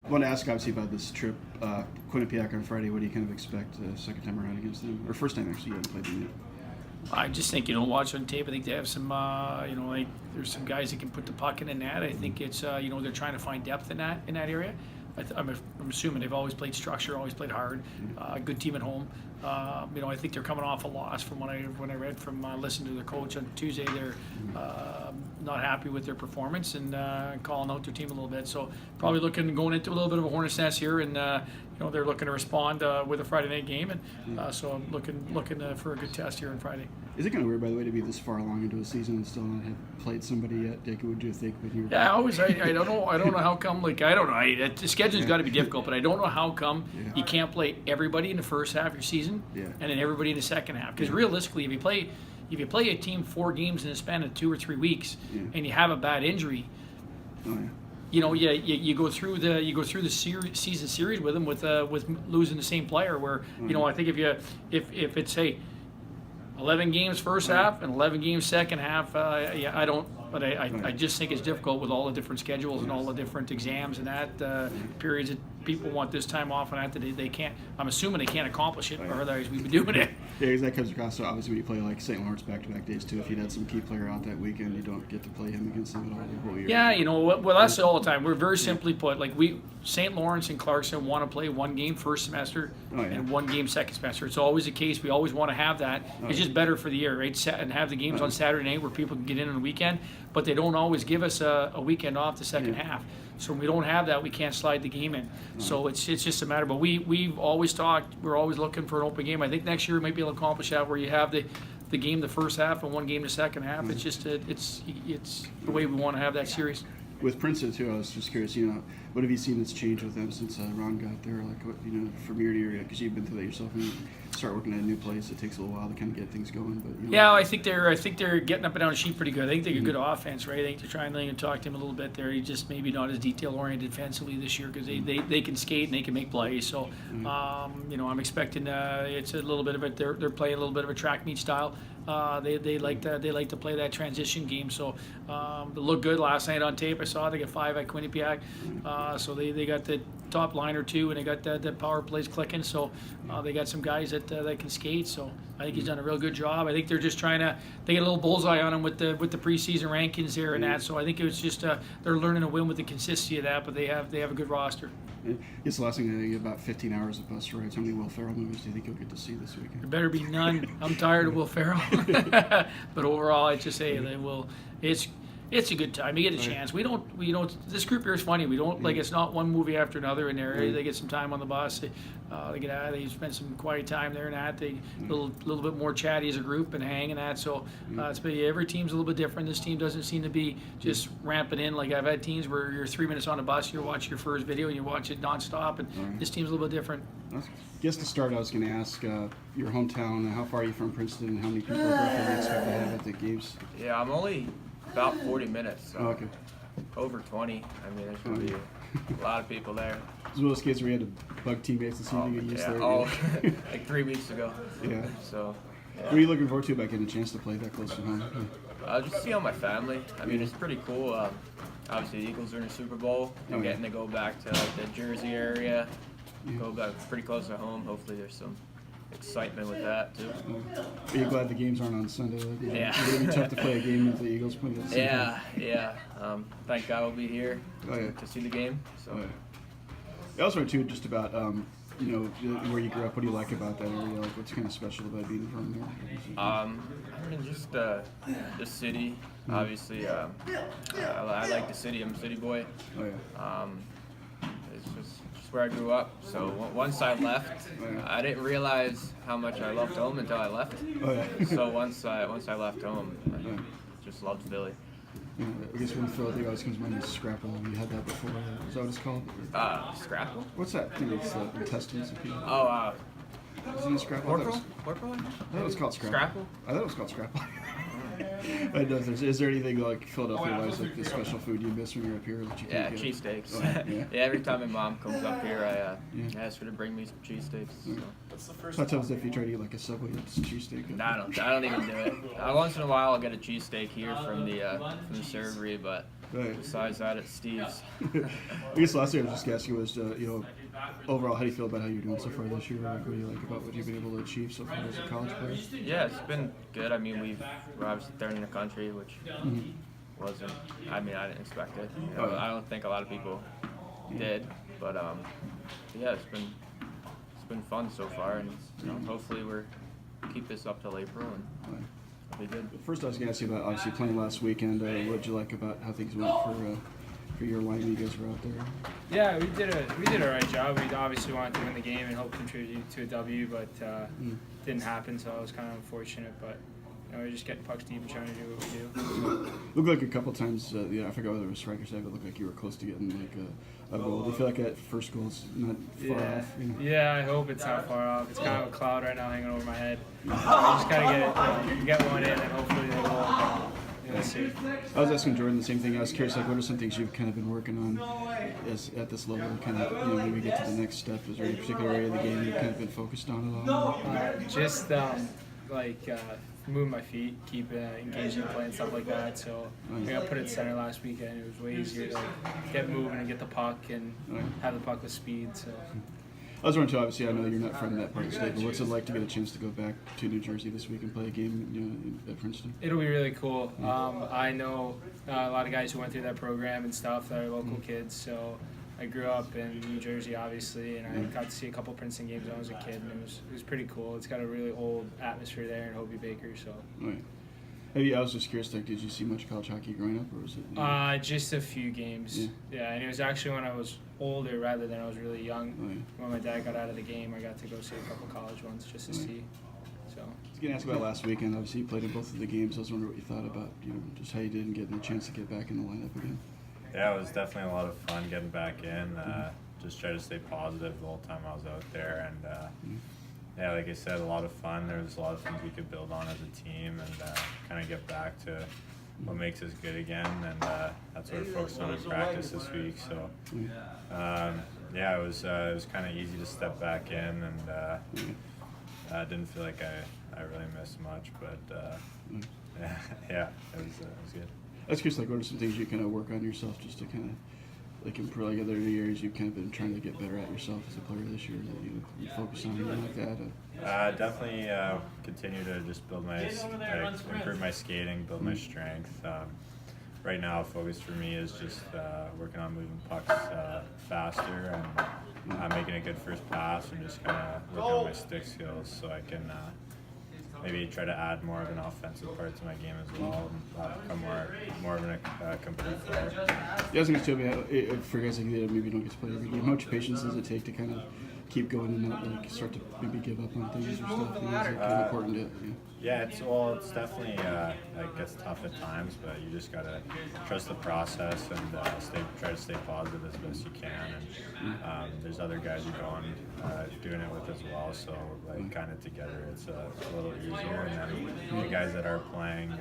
I want to ask obviously about this trip, Quinnipiac on Friday. What do you kind of expect second time around against them, or first time actually you haven't played them yet? I just think, watch on tape. I think they have some, like there's some guys that can put the puck in the net. I think it's, they're trying to find depth in that area. I'm assuming they've always played structure, always played hard. Good team at home. I think they're coming off a loss from when I read from listening to their coach on Tuesday. They're not happy with their performance and calling out their team a little bit. So probably going into a little bit of a hornet's nest here, and they're looking to respond with a Friday night game, and so I'm looking for a good test here on Friday. Is it kind of weird, by the way, to be this far along into a season and still not have played somebody yet? Dick, what do you think when you're? Yeah, I don't know how come. The schedule's got to be difficult, but I don't know how come you can't play everybody in the first half of your season, and then everybody in the second half. Because realistically, if you play a team 4 games in a span of 2 or 3 weeks, and you have a bad injury, you go through the season series with them with losing the same player. Where I think if it's 11 games first half and 11 games second half, I don't. But I just think it's difficult with all the different schedules and all the different exams and that periods that people want this time off and that they can't. I'm assuming they can't accomplish it, or otherwise we'd be doing it. Yeah, because that comes across. So obviously, when you play like St. Lawrence back-to-back days too, if you had some key player out that weekend, you don't get to play him against them at all the whole year. Yeah, well, that's all the time. We're very simply put, like St. Lawrence and Clarkson want to play 1 game first semester and 1 game second semester. It's always the case. We always want to have that. It's just better for the year, right? And have the games on Saturday night where people can get in on the weekend, but they don't always give us a weekend off the second half. So when we don't have that, we can't slide the game in. So it's just a matter. But we've always talked. We're always looking for an open game. I think next year we might be able to accomplish that, where you have the game the first half and 1 game the second half. It's just it's the way we want to have that series. With Princeton too, I was just curious. What have you seen that's changed with them since Ron got there? Like what from year to year, because you've been through that yourself. And you start working at a new place, it takes a little while to kind of get things going. But yeah, I think they're getting up and down the sheet pretty good. I think they're a good offense, right? I think they're trying to talk to him a little bit there. He's just maybe not as detail oriented defensively this year because they can skate and they can make plays. So I'm expecting it's a little bit of it. They're playing a little bit of a track meet style. They like to play that transition game. So they looked good last night on tape. I saw they got 5 at Quinnipiac. So they got the top line or 2, and they got the power plays clicking. So they got some guys that can skate. So I think he's done a real good job. I think they're just trying to get a little bullseye on him with the preseason rankings there and that. So I think it was just they're learning to win with the consistency of that. But they have a good roster. It's the last thing. I think about 15 hours of bus rides. How many Will Ferrell movies do you think you'll get to see this weekend? There better be none. I'm tired of Will Ferrell. But overall, I just say they will. It's a good time. You get a chance. We don't. This group here is funny. We don't it's not one movie after another in there. They get some time on the bus. They get out. They spend some quiet time there and that. They little bit more chatty as a group and hang and that. So every team's a little bit different. This team doesn't seem to be just ramping in. Like I've had teams where you're 3 minutes on a bus, you're watching your first video and you watch it nonstop. And this team's a little bit different. Just to start, I was going to ask your hometown. How far are you from Princeton, and how many people roughly do you expect to have at the games? Yeah, I'm only about 40 minutes. So okay. Over 20. I mean, there's going to be a lot of people there. It's one of those kids where you had to bug teammates to see if you get used to it. Like 3 weeks ago. Yeah. So. Yeah. What are you looking forward to about getting a chance to play that close to home? Just see all my family. I mean, it's pretty cool. Obviously, the Eagles are in the Super Bowl. And getting to go back to the Jersey area, go back pretty close to home. Hopefully, there's some excitement with that too. Are you glad the games aren't on Sunday? Yeah. It's going to be tough to play a game with the Eagles playing at the same time. Yeah. Thank God we'll be here to see the game. So. I also wonder too, just about where you grew up. What do you like about that area? Like, what's kind of special about being from there? I mean, just the city. Obviously, I like the city. I'm a city boy. Oh yeah. It's just where I grew up. So once I left, I didn't realize how much I loved home until I left. Oh yeah. So once I left home, I just loved Philly. Yeah, I guess when Philadelphia always comes to mind is Scrapple. Have you had that before? Is that what it's called? Scrapple? What's that? I think it's the intestines of people. Oh, isn't it Scrapple? Corporal? I thought it was called Scrapple. Scrapple? I thought it was called Scrapple. Is there anything like Philadelphia-wise, like the special food you miss when you're up here that you can't get? Cheesesteaks. Oh, yeah, every time my mom comes up here, I ask her to bring me some cheesesteaks. Yeah. So. Sometimes if you try to eat like a Subway, it's a cheesesteak. I don't even do it. Once in a while, I'll get a cheesesteak here from the servery, but Right. Besides that, it's Steve's. I guess last thing I was just asking was, overall, how do you feel about how you're doing so far this year? Like, what do you like about what you've been able to achieve so far as a college player? Yeah, it's been good. I mean, we're obviously third in the country, which wasn't. I mean, I didn't expect it. You know, I don't think a lot of people did, but yeah, it's been fun so far, and hopefully we're keep this up till April, and it'll be good. First, I was going to ask you about obviously playing last weekend. What did you like about how things went for your line when you guys were out there? Yeah, we did a right job. We obviously wanted to win the game and hope contribute to a W, but didn't happen. So I was kind of unfortunate. But we're just getting pucks deep and trying to do what we do. Looked like a couple times. I forgot whether it was striker side, but it looked like you were close to getting like a goal. Do you feel like that first goal's not far off? Yeah, I hope it's not far off. It's kind of a cloud right now hanging over my head. I just gotta get one in, and hopefully they will. Let's see. I was asking Jordan the same thing. I was curious, like, what are some things you've kind of been working on at this level, and kind of maybe get to the next step? Is there any particular area of the game you've kind of been focused on at all? Just moving my feet, keep engaged in play and stuff like that. So I got put it center last weekend. It was way easier to get moving and get the puck and have the puck with speed. So. I was wondering too. Obviously, I know you're not from that part of the state, but what's it like to get a chance to go back to New Jersey this week and play a game at Princeton? It'll be really cool. I know a lot of guys who went through that program and stuff that are local kids. So I grew up in New Jersey, obviously, and I got to see a couple Princeton games when I was a kid, and it was pretty cool. It's got a really old atmosphere there in Hobie Baker. So. Right. I was just curious, like, did you see much college hockey growing up, or was it? Just a few games. Yeah, and it was actually when I was older rather than I was really young. When my dad got out of the game, I got to go see a couple college ones just to see. So. I was going to ask about last weekend. Obviously, you played in both of the games. I was wondering what you thought about, just how you did and getting a chance to get back in the lineup again. Yeah, it was definitely a lot of fun getting back in. Just try to stay positive the whole time I was out there, and yeah, like I said, a lot of fun. There was a lot of things we could build on as a team, and kind of get back to what makes us good again, and that's what we're focused on in practice this week. So yeah, it was kind of easy to step back in, and I didn't feel like I really missed much, but yeah, it was good. I was curious, like, what are some things you kind of work on yourself just to kind of like improve, like other areas you've kind of been trying to get better at yourself as a player this year that you focus on, anything like that? Definitely continue to just build improve my skating, build my strength. Right now, a focus for me is just working on moving pucks faster and making a good first pass, and just kind of working on my stick skills so I can maybe try to add more of an offensive part to my game as well, and become more of a complete player. Yeah, I was going to tell you, for guys like you that maybe don't get to play every game, how much patience does it take to kind of keep going and not like start to maybe give up on things or stuff? Is it kind of important to? Yeah, it's definitely like gets tough at times, but you just gotta trust the process and try to stay positive as best you can. And there's other guys you're doing it with as well, so like kind of together it's a little easier. And then the guys that are playing,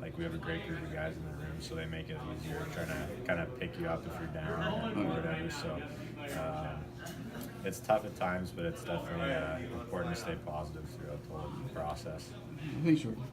like we have a great group of guys in the room, so they make it easier trying to kind of pick you up if you're down or whatever. So. It's tough at times, but it's definitely important to stay positive throughout the whole process. Thanks, Jordan.